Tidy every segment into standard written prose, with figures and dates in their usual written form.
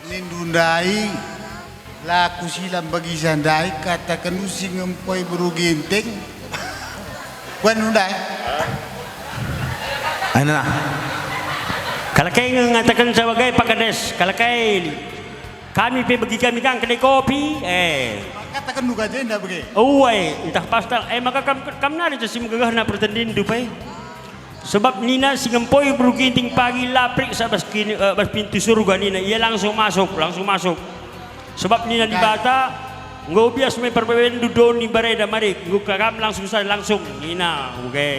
Nindundai laku silam bagi sandai katakan using empoi buru ginting. Wan undai. Ano na? Kalau kayak mengatakan sebagai Pak Kades, kalau kayak kami bagi kami kan kedai kopi, Katakan duga jenda bagi. entah pasal, maka kami nari jadi megagah na pertandingan dupai. Sebab Nina si ngempoi beruginting pagi laprik sa bas pintu surga Nina, ia langsung masuk. Sebab Nina di bata, nggak bias may perbedaan dudon di bareda mari, kami langsung Nina, oke.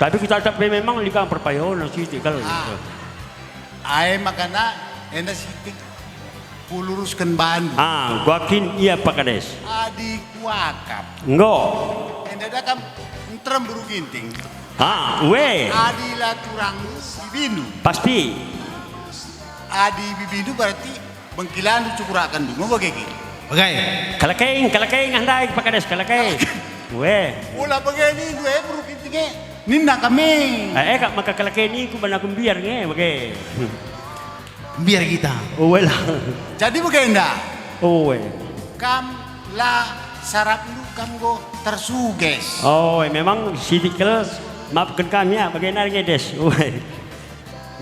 Tapi kita tetap memang likang perpayawan ng city kalau. Ay makana enda sitik puluruskan Bandung. Guakin iya Pak Kades. Adi kuakap. Enggak. Enda dakam entrem buru ginting. Adi laturang bibindu. Pasti. Adi bibindu berarti bengkilan cukurakan dulu bagegi. Okay. Kalakaing handai Pak Kades kalakaing. Ulah begini dua buru gintingnya. Ninda kami. Kak maka kalakaing ni ku bana kum biar nge bagai. Biar kita. Lah. Jadi begini. Kam la sarap lu kam go tersuges. Memang sidikal maafkan kami ya bagaimana ngedes.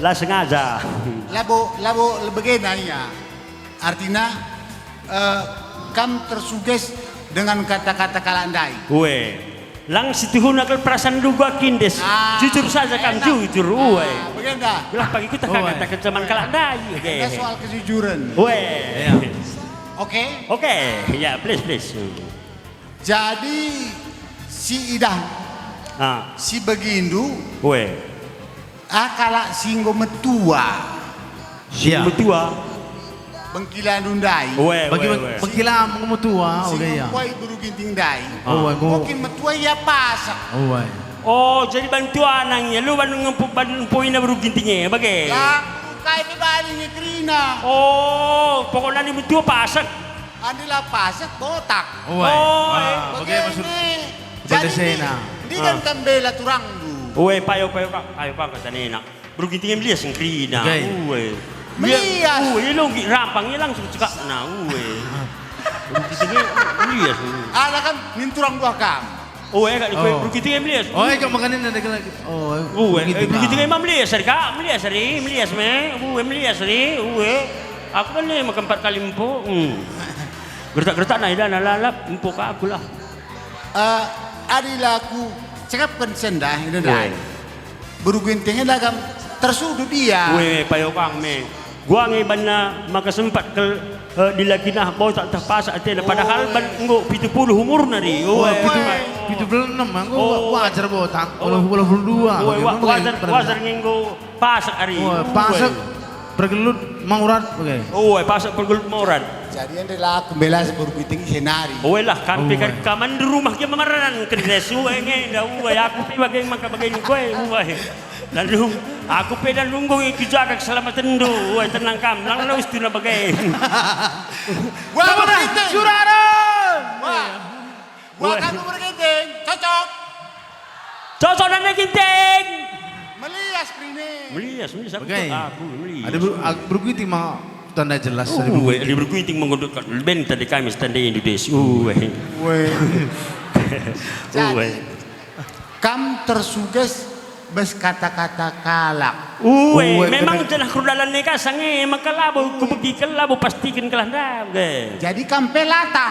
Lah sengaja. Labo begini ya. Artinya kam tersuges dengan kata-kata kalandai. Lang situhun akal perasaan duga kindes. Jujur saja kan jujur. Begini. Belah pagi kita kata zaman kalandai. Soal kejujuran. Oke, ya please. Jadi si Idah, si Begindu, akala singgo metua, Betua. bengkilan dundai, Bagi bengkila mengemutua, singgo okay ya. kuai buru ginting dai, Go. mungkin metua ya pasak. Jadi bantuan nangnya, lu bantuin na berugintingnya, bagai. Lah, kai ni bali ni Krina. Pokoknya ni betua pasak. Andilah pasak botak. Bagi maksud Jadi sena. di kan kambela turang du. Payo kata nena. Berugintingnya belias ng krina. Melias. Ilong rampang ilang suka na. Berugintingnya belias. Ala kan ninturang dua kam. Kak berugintingnya belias. Ikaw makanin na nagkalag. Berugintingnya emang belias ri. Melias ri. Aku kan ni makan 4 kali empuk. Gertak-gertak na ilan nalalap empuk aku lah. Adilaku cakapkan sendah ini dah. Berugintingnya dagam tersudut dia. Payo kang me. Gua ngiban na makasempat ke dilakinah bau tak terpasak atena padahal ban nggo 70 umur na ri. 76 anggo wajar botak. 82. Wajar nggo pasak ari. Pasak pergelut maurat bagai. Pasak pergelut maurat. Jadi adalah aku bela berugiting senari. Lah kampi kaman di rumah kia mamaranan kedes. Nge dah aku pi bagai maka bagai ni koe. Lalu aku pedan nunggu ikijaga keselamatan do. Tenang kam. Lang istu na bagai. Wah berugiting. Suraron. Wah kamu berugiting. Cocok. Cocok na ginting. Melias Prine. Melias aku. Bagai. Aku melias. Ada berugiting mah tanda jelas. Ada bergunting mengundurkan band tadi kami standing Indonesia. Jadi, kam tersuges bes kata-kata kalak. Memang jangan kerudalan neka sange maka labo kubegi kelabo pastikan kelah Jadi kam pelata.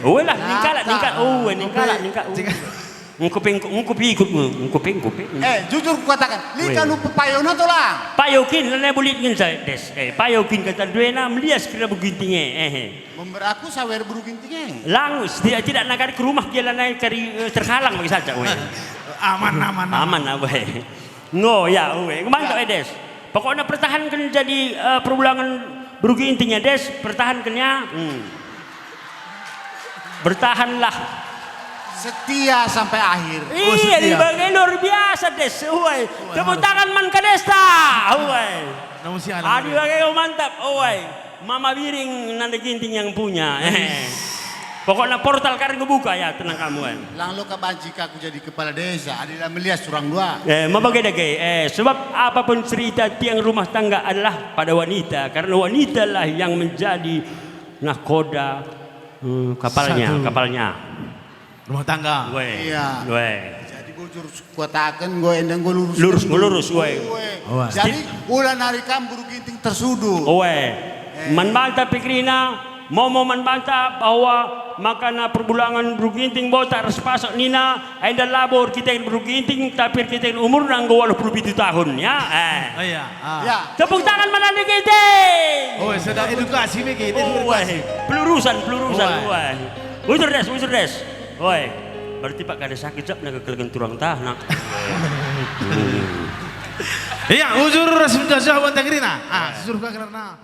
Lah ningkala. Ngkuping ikut ngkuping. Jujur ku katakan, lika lu pepayona to lah. Payokin na bulit ngin sa des. Payokin kata duena melias kira begintinge. Memberaku sawer berugintingnya. Langus tidak nak ke rumah dia lanai kari terhalang bagi saja aman awe. No ya mantap des. Pokoknya pertahankan jadi perbulangan berugintingnya des, pertahankannya. Bertahanlah. Setia sampai akhir. Iya, sebagai luar biasa des. Tepuk tangan man ka desta. Adi bagai mantap. Mama Biring nanda ginting yang punya. Pokoknya portal karena ngebuka ya, tenang kamu kan. Lang lo kabanci aku jadi kepala desa, adila melihat surang dua. Mabagai dagay. Sebab apapun cerita tiang rumah tangga adalah pada wanita. Karena wanita lah yang menjadi nakoda kapalnya. Rumah tangga. Iya. Weh. Jadi bocor kuatakan gue endang gue Lurus, weh. Jadi ulan hari kam buru ginting tersudut. Weh. Manbanta pikrina, mau manbanta bahwa makana perbulangan beruginting botak respasak nina, ada labor kita yang beruginting tapi kita yang umur nang 27 tahun ya. Oh iya. Ya. Tepuk tangan mana nih kita? Oh, sedang edukasi begitu. Pelurusan, Weh. weh. Wujur des. Woi, berarti Pak kada sakit jap naga kelegan turang tahnak. Iya, ujur resmi jasa wan tagrina. Suruh ka karena